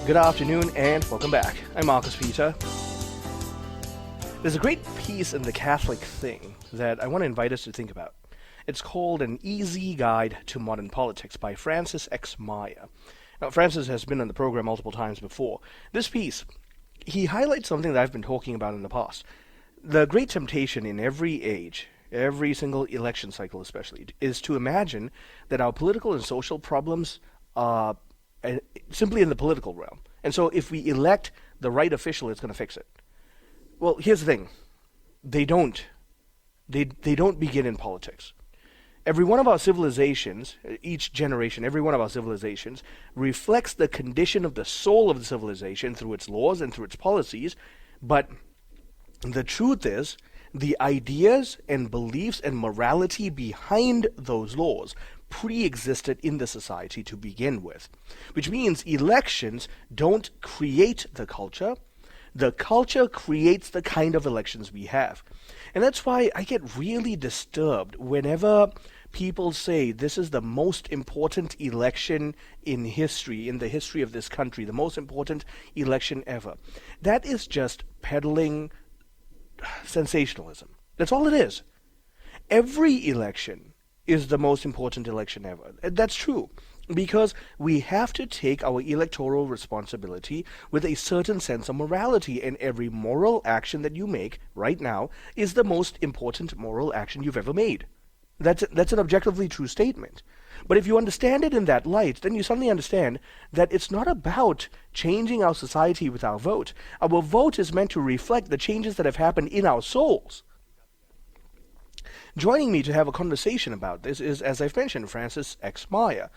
Good afternoon and welcome back. I'm Marcus Peter. There's a great piece in the Catholic Thing that I want to invite us to think about. It's called An Easy Guide to Modern Politics by Francis X. Maier. Now, Francis has been on the program multiple times before. This piece, he highlights something that I've been talking about in the past. The great temptation in every age, every single election cycle especially, is to imagine that our political and social problems are simply in the political realm. And so if we elect the right official, it's going to fix it. Well, here's the thing. They don't. They don't begin in politics. Every one of our civilizations, each generation, every one of our civilizations reflects the condition of the soul of the civilization through its laws and through its policies. But the truth is, the ideas and beliefs and morality behind those laws pre-existed in the society to begin with, which means elections don't create the culture. The culture creates the kind of elections we have. And that's why I get really disturbed whenever people say this is the most important election in history, in the history of this country, the most important election ever. That is just peddling sensationalism. That's all it is. Every election is the most important election ever. That's true, because we have to take our electoral responsibility with a certain sense of morality, and every moral action that you make right now is the most important moral action you've ever made. That's an objectively true statement. But if you understand it in that light, then you suddenly understand that it's not about changing our society with our vote. Our vote is meant to reflect the changes that have happened in our souls. Joining me to have a conversation about this is, as I've mentioned, Francis X. Maier.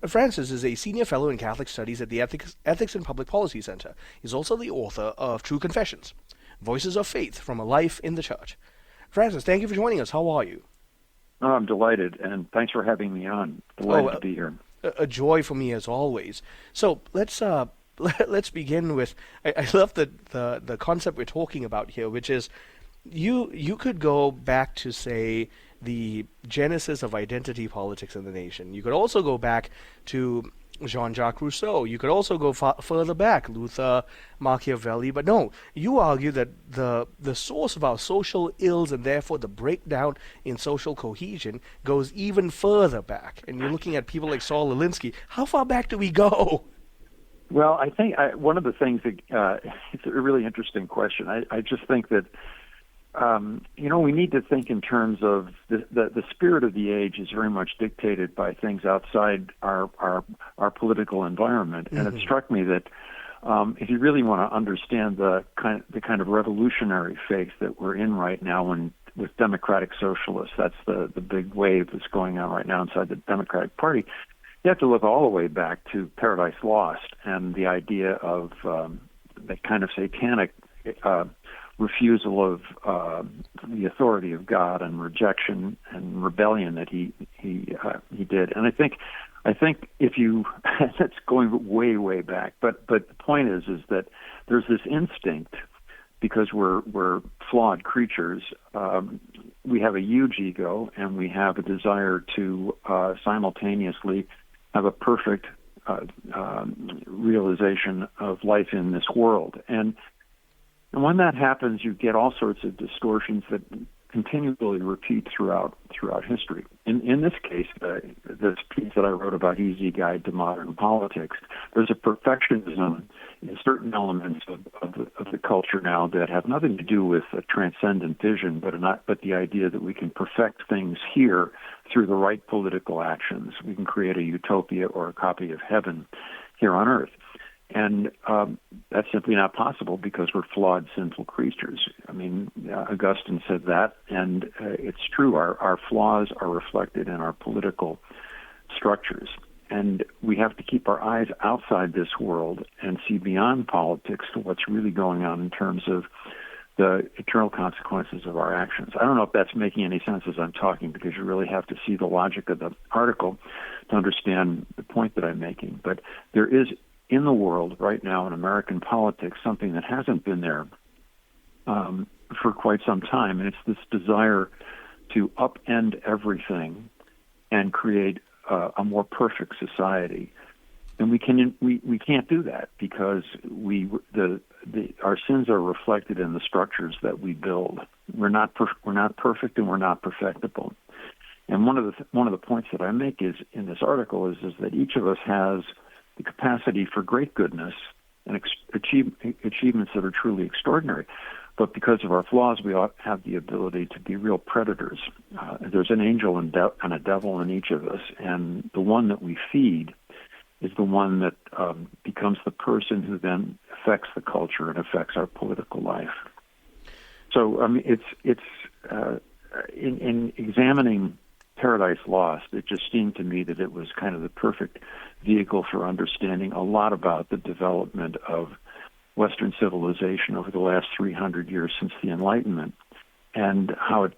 Francis is a senior fellow in Catholic Studies at the Ethics and Public Policy Center. He's also the author of True Confessions, Voices of Faith from a Life in the Church. Francis, thank you for joining us. How are you? Oh, I'm delighted, and thanks for having me on. Delighted to be here. A joy for me as always. So let's begin with. I love the concept we're talking about here, which is you could go back to, say, the genesis of identity politics in the nation. You could also go back to Jean-Jacques Rousseau. You could also go further back, Luther, Machiavelli. But no, you argue that the source of our social ills and therefore the breakdown in social cohesion goes even further back. And you're looking at people like Saul Alinksy. How far back do we go? Well, I think one of the things that it's a really interesting question. I just think that we need to think in terms of the spirit of the age is very much dictated by things outside our political environment. And it struck me that if you really want to understand the kind of revolutionary phase that we're in right now, with democratic socialists, that's the big wave that's going on right now inside the Democratic Party, you have to look all the way back to Paradise Lost and the idea of that kind of satanic refusal of the authority of God and rejection and rebellion that he did. And I think if you that's going way back. But the point is that there's this instinct, because we're flawed creatures. We have a huge ego, and we have a desire to simultaneously have a perfect realization of life in this world. And when that happens, you get all sorts of distortions that continually repeat throughout history. In this case, this piece that I wrote about Easy Guide to Modern Politics, there's a perfectionism in certain elements of the culture now that have nothing to do with a transcendent vision, but the idea that we can perfect things here through the right political actions. We can create a utopia or a copy of heaven here on earth. And that's simply not possible because we're flawed, sinful creatures. I mean, Augustine said that, and it's true. Our flaws are reflected in our political structures. And we have to keep our eyes outside this world and see beyond politics to what's really going on in terms of the eternal consequences of our actions. I don't know if that's making any sense as I'm talking, because you really have to see the logic of the article to understand the point that I'm making. But there is in the world right now in American politics something that hasn't been there for quite some time, and it's this desire to upend everything and create a more perfect society. And we can't do that because our sins are reflected in the structures that we build. We're not perfect, and we're not perfectible. And one of the points that I make is in this article is that each of us has the capacity for great goodness and achievements that are truly extraordinary. But because of our flaws, we ought to have the ability to be real predators. There's an angel and a devil in each of us, and the one that we feed is the one that becomes the person who then affects the culture and affects our political life. So, I mean, it's in examining Paradise Lost, it just seemed to me that it was kind of the perfect vehicle for understanding a lot about the development of Western civilization over the last 300 years since the Enlightenment, and how it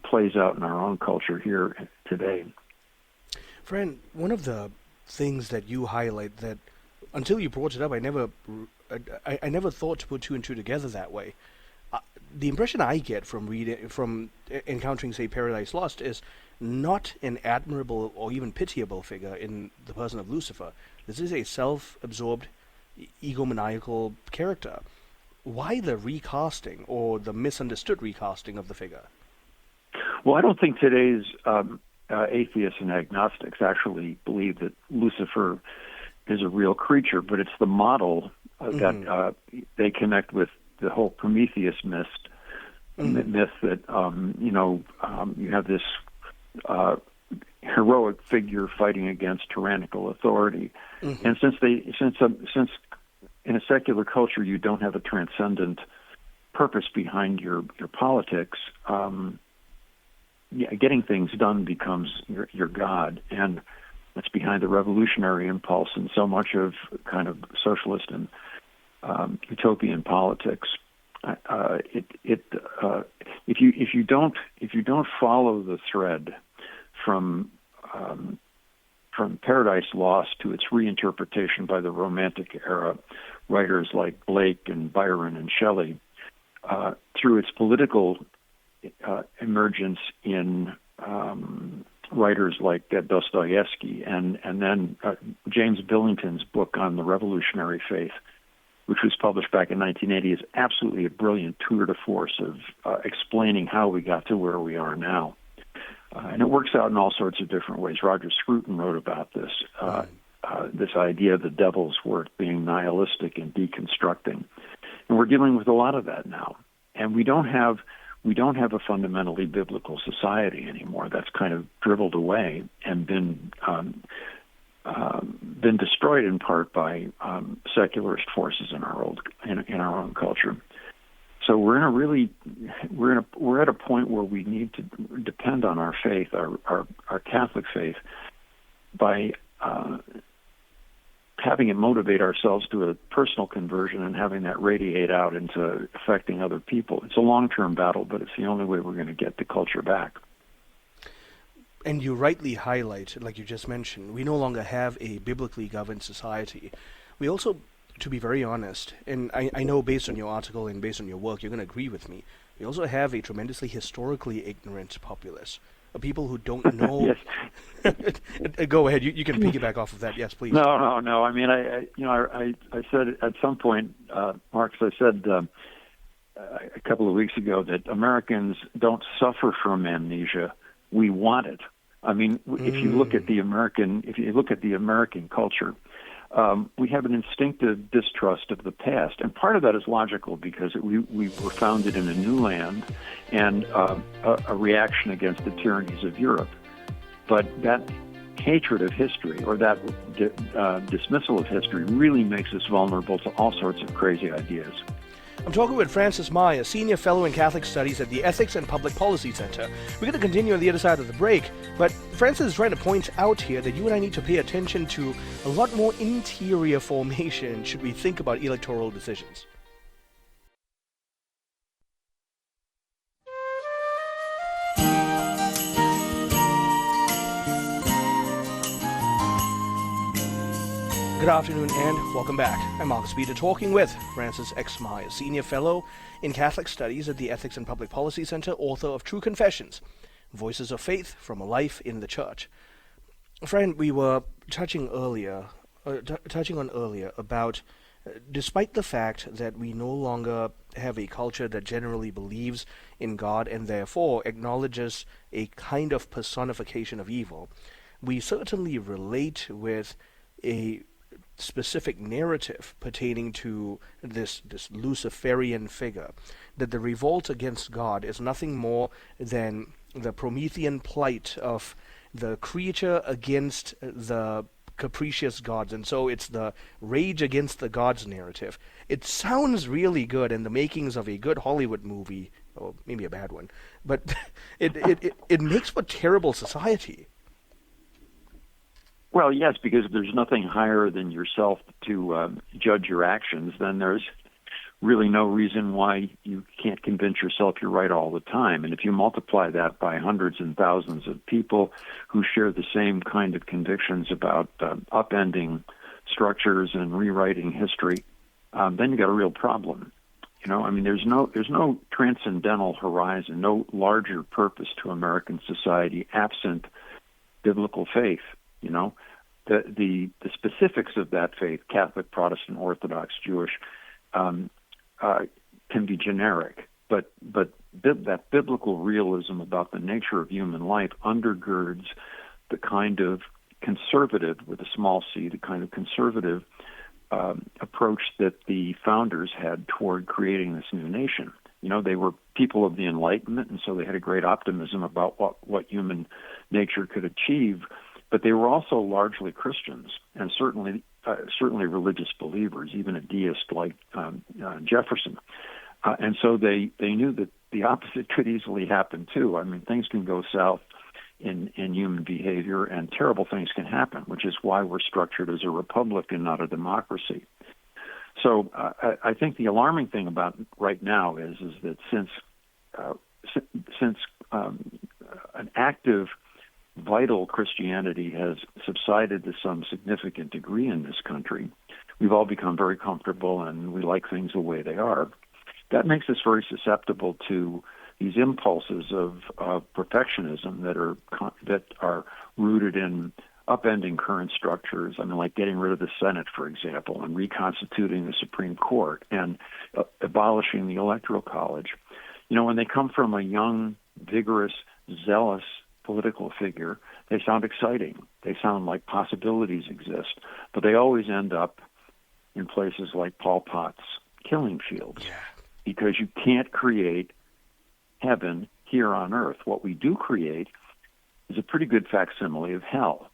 plays out in our own culture here today. Friend, one of the things that you highlight that until you brought it up, I never thought to put two and two together that way. The impression I get from encountering, say, Paradise Lost is not an admirable or even pitiable figure in the person of Lucifer. This is a self-absorbed, egomaniacal character. Why the recasting or the misunderstood recasting of the figure? Well, I don't think today's atheists and agnostics actually believe that Lucifer is a real creature, but it's the model that they connect with the whole Prometheus myth that you have this heroic figure fighting against tyrannical authority, and since in a secular culture you don't have a transcendent purpose behind your politics, getting things done becomes your God, and that's behind the revolutionary impulse and so much of kind of socialist and utopian politics. If you don't follow the thread from Paradise Lost to its reinterpretation by the Romantic era writers like Blake and Byron and Shelley, through its political emergence in writers like Dostoevsky, and then James Billington's book on the revolutionary faith, which was published back in 1980, is absolutely a brilliant tour de force of explaining how we got to where we are now. And it works out in all sorts of different ways. Roger Scruton wrote about this, this idea of the devil's work being nihilistic and deconstructing. And we're dealing with a lot of that now. And we don't have a fundamentally biblical society anymore. That's kind of dribbled away and been destroyed in part by secularist forces in our own culture. So we're at a point where we need to depend on our faith, our Catholic faith, by having it motivate ourselves to a personal conversion and having that radiate out into affecting other people. It's a long-term battle, but it's the only way we're going to get the culture back. And you rightly highlight, like you just mentioned, we no longer have a biblically governed society. We also, to be very honest, and I know based on your article and based on your work, you're going to agree with me, we also have a tremendously historically ignorant populace, people who don't know. Go ahead. You can piggyback off of that. Yes, please. No. I mean, I said at some point, Marcus, I said a couple of weeks ago that Americans don't suffer from amnesia. We want it. I mean, if you look at the American culture, we have an instinctive distrust of the past, and part of that is logical because we were founded in a new land and a reaction against the tyrannies of Europe. But that hatred of history, or that dismissal of history, really makes us vulnerable to all sorts of crazy ideas. I'm talking with Francis Maier, Senior Fellow in Catholic Studies at the Ethics and Public Policy Center. We're going to continue on the other side of the break, but Francis is trying to point out here that you and I need to pay attention to a lot more interior formation should we think about electoral decisions. Good afternoon and welcome back. I'm Marcus Peter, talking with Francis X. Maier, Senior Fellow in Catholic Studies at the Ethics and Public Policy Center, author of True Confessions, Voices of Faith from a Life in the Church. Friend, we were touching earlier touching on earlier about despite the fact that we no longer have a culture that generally believes in God and therefore acknowledges a kind of personification of evil, we certainly relate with a specific narrative pertaining to this Luciferian figure, that the revolt against God is nothing more than the Promethean plight of the creature against the capricious gods, and so it's the rage against the gods narrative. It sounds really good in the makings of a good Hollywood movie, or maybe a bad one, but it makes for terrible society. Well, yes, because if there's nothing higher than yourself to judge your actions, then there's really no reason why you can't convince yourself you're right all the time. And if you multiply that by hundreds and thousands of people who share the same kind of convictions about upending structures and rewriting history, then you got a real problem. I mean, there's no transcendental horizon, no larger purpose to American society absent biblical faith. The specifics of that faith, Catholic, Protestant, Orthodox, Jewish, can be generic, but that biblical realism about the nature of human life undergirds the kind of conservative, with a small c, the kind of conservative approach that the founders had toward creating this new nation. They were people of the Enlightenment, and so they had a great optimism about what human nature could achieve, but they were also largely Christians, and certainly religious believers, even a deist like Jefferson. And so they knew that the opposite could easily happen too. I mean, things can go south in human behavior, and terrible things can happen, which is why we're structured as a republic and not a democracy. So I think the alarming thing about right now is that since an active, vital Christianity has subsided to some significant degree in this country, we've all become very comfortable and we like things the way they are. That makes us very susceptible to these impulses of perfectionism that are rooted in upending current structures. I mean, like getting rid of the Senate, for example, and reconstituting the Supreme Court and abolishing the Electoral College. When they come from a young, vigorous, zealous political figure, they sound exciting. They sound like possibilities exist, but they always end up in places like Pol Pot's killing fields, because you can't create heaven here on earth. What we do create is a pretty good facsimile of hell,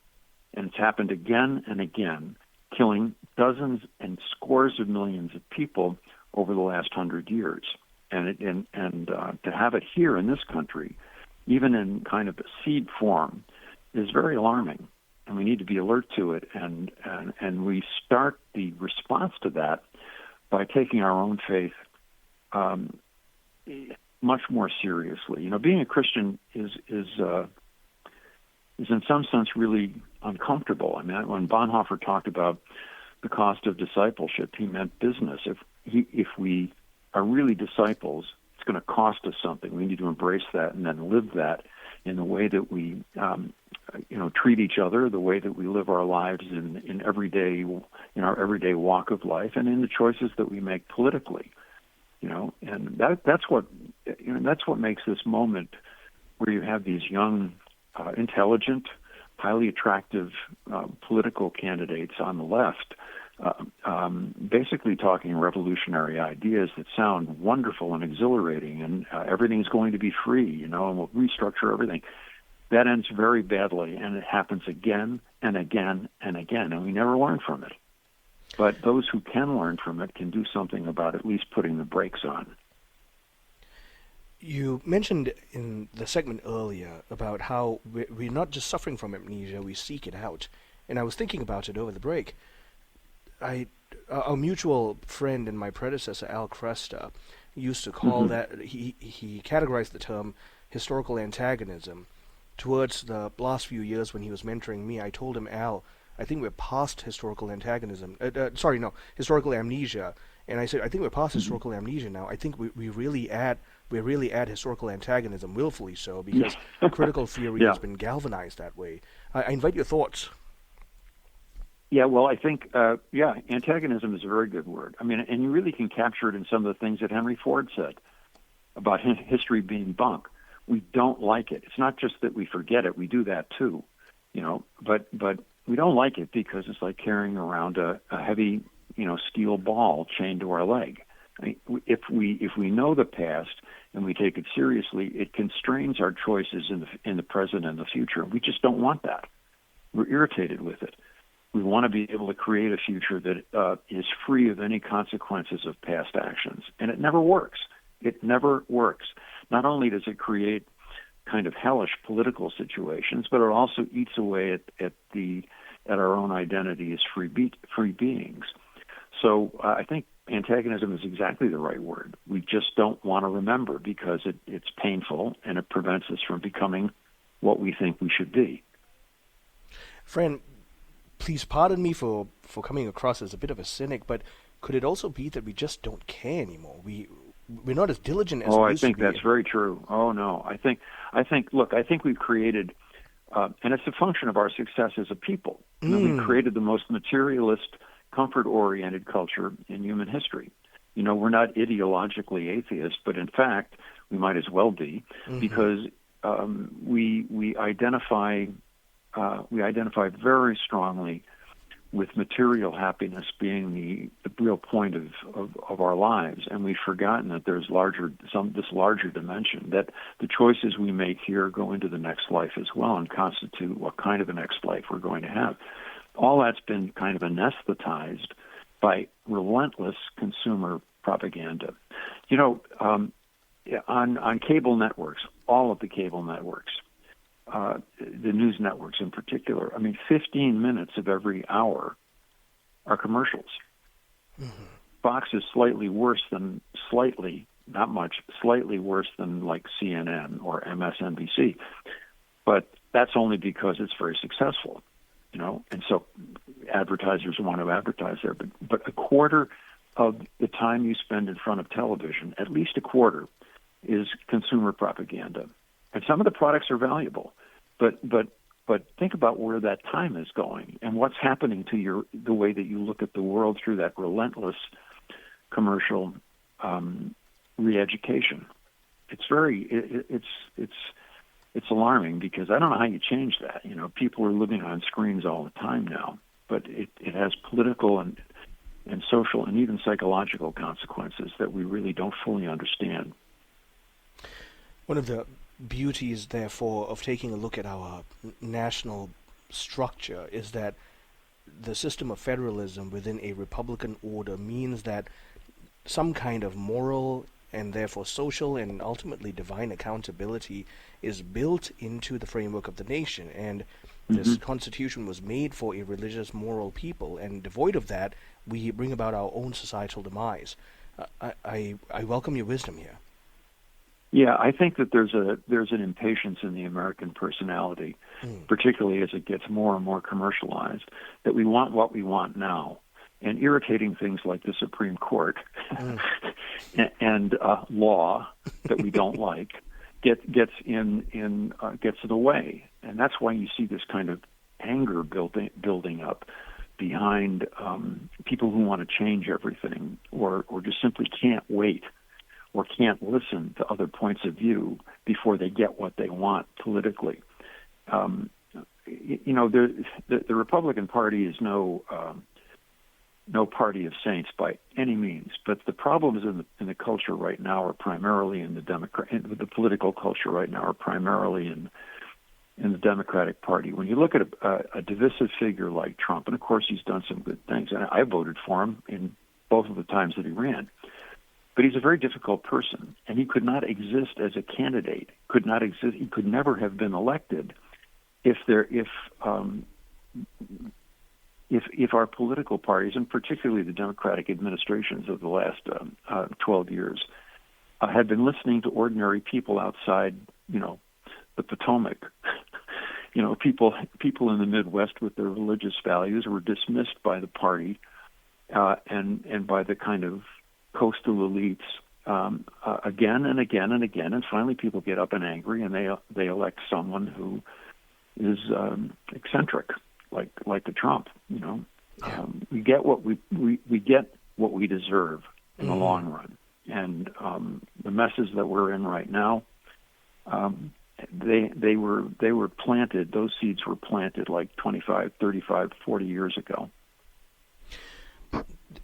and it's happened again and again, killing dozens and scores of millions of people over the last 100 years. And to have it here in this country, even in kind of a seed form, is very alarming, and we need to be alert to it. And we start the response to that by taking our own faith much more seriously. Being a Christian is in some sense really uncomfortable. I mean, when Bonhoeffer talked about the cost of discipleship, he meant business. If we are really disciples, it's going to cost us something. We need to embrace that and then live that in the way that we, treat each other, the way that we live our lives in our everyday walk of life, and in the choices that we make politically. And that's what makes this moment where you have these young, intelligent, highly attractive political candidates on the left, basically talking revolutionary ideas that sound wonderful and exhilarating, and everything's going to be free, and we'll restructure everything. That ends very badly, and it happens again and again and again, and we never learn from it. But those who can learn from it can do something about at least putting the brakes on. You mentioned in the segment earlier about how we're not just suffering from amnesia, we seek it out. And I was thinking about it over the break. Our mutual friend and my predecessor, Al Cresta, used to call that, he categorized the term historical antagonism. Towards the last few years when he was mentoring me, I told him, Al, I think we're past historical antagonism. Historical amnesia. And I said, I think we're past historical amnesia now. I think we're really at historical antagonism, willfully so, because critical theory has been galvanized that way. I invite your thoughts. Yeah, well, I think, antagonism is a very good word. I mean, and you really can capture it in some of the things that Henry Ford said about history being bunk. We don't like it. It's not just that we forget it. We do that too, but we don't like it because it's like carrying around a heavy, steel ball chained to our leg. I mean, if we know the past and we take it seriously, it constrains our choices in the present and the future. We just don't want that. We're irritated with it. We want to be able to create a future that is free of any consequences of past actions, and it never works. It never works. Not only does it create kind of hellish political situations, but it also eats away at our own identity as free beings. So I think antagonism is exactly the right word. We just don't want to remember because it's painful and it prevents us from becoming what we think we should be. Friend, please pardon me for coming across as a bit of a cynic, but could it also be that we just don't care anymore? We're not as diligent as we used to be. I think that's very true. Oh no, I think we've created, and it's a function of our success as a people. We've created the most materialist, comfort-oriented culture in human history. We're not ideologically atheist, but in fact, we might as well be, because we identify very strongly with material happiness being the real point of our lives, and we've forgotten that there's this larger dimension, that the choices we make here go into the next life as well and constitute what kind of a next life we're going to have. All that's been kind of anesthetized by relentless consumer propaganda. On cable networks, all of the cable networks, the news networks in particular, 15 minutes of every hour are commercials. Fox is slightly worse than like CNN or MSNBC, but that's only because it's very successful, and so advertisers want to advertise there. But a quarter of the time you spend in front of television, at least a quarter, is consumer propaganda. And some of the products are valuable, but think about where that time is going and what's happening to the way that you look at the world through that relentless commercial re-education. It's alarming because I don't know how you change that. People are living on screens all the time now, but it has political and social and even psychological consequences that we really don't fully understand. One of the beauties, therefore, of taking a look at our national structure is that the system of federalism within a republican order means that some kind of moral and therefore social and ultimately divine accountability is built into the framework of the nation. And this Constitution was made for a religious, moral people, and devoid of that, we bring about our own societal demise. I welcome your wisdom here. Yeah, I think that there's an impatience in the American personality, particularly as it gets more and more commercialized, that we want what we want now. And irritating things like the Supreme Court and law that we don't like gets in the way, and that's why you see this kind of anger building up behind people who want to change everything, or just simply can't wait or can't listen to other points of view before they get what they want politically. The Republican Party is no party of saints by any means, but the problems in the culture right now are primarily in the political culture right now are primarily in the Democratic Party. When you look at a divisive figure like Trump, and of course he's done some good things, and I voted for him in both of the times that he ran, but he's a very difficult person, and he could not exist as a candidate. He could never have been elected if our political parties, and particularly the Democratic administrations of the last 12 years, had been listening to ordinary people outside, the Potomac. People in the Midwest with their religious values were dismissed by the party and by the kind of coastal elites again and again and again, and finally people get up and angry, and they elect someone who is eccentric, like the Trump, We get what we get what we deserve in the long run. And the messes that we're in right now, they were planted. Those seeds were planted like 25, 35, 40 years ago.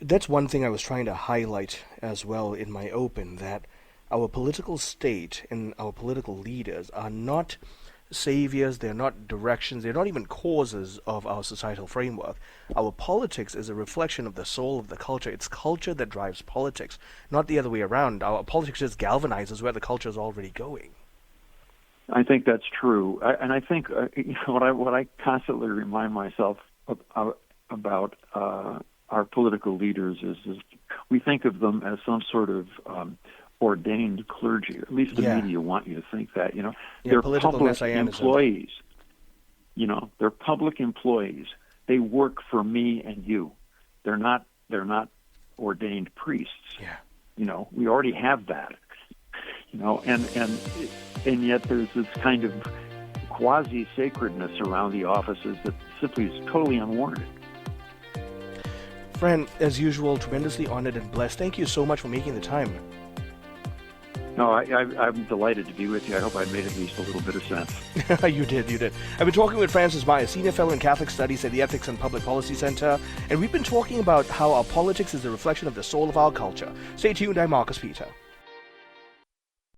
That's one thing I was trying to highlight as well in my open, that our political state and our political leaders are not saviors, they're not directions, they're not even causes of our societal framework. Our politics is a reflection of the soul of the culture. It's culture that drives politics, not the other way around. Our politics just galvanizes where the culture is already going. I think that's true, and I think what I constantly remind myself about our political leaders is we think of them as some sort of ordained clergy. At least the media want you to think that. They're public employees. They're public employees. They work for me and you. They're not ordained priests. Yeah. We already have that. And yet there's this kind of quasi-sacredness around the offices that simply is totally unwarranted. Fran, as usual, tremendously honored and blessed. Thank you so much for making the time. No, I'm delighted to be with you. I hope I made at least a little bit of sense. You did. I've been talking with Francis Maier, Senior Fellow in Catholic Studies at the Ethics and Public Policy Center, and we've been talking about how our politics is a reflection of the soul of our culture. Stay tuned, I'm Marcus Peter.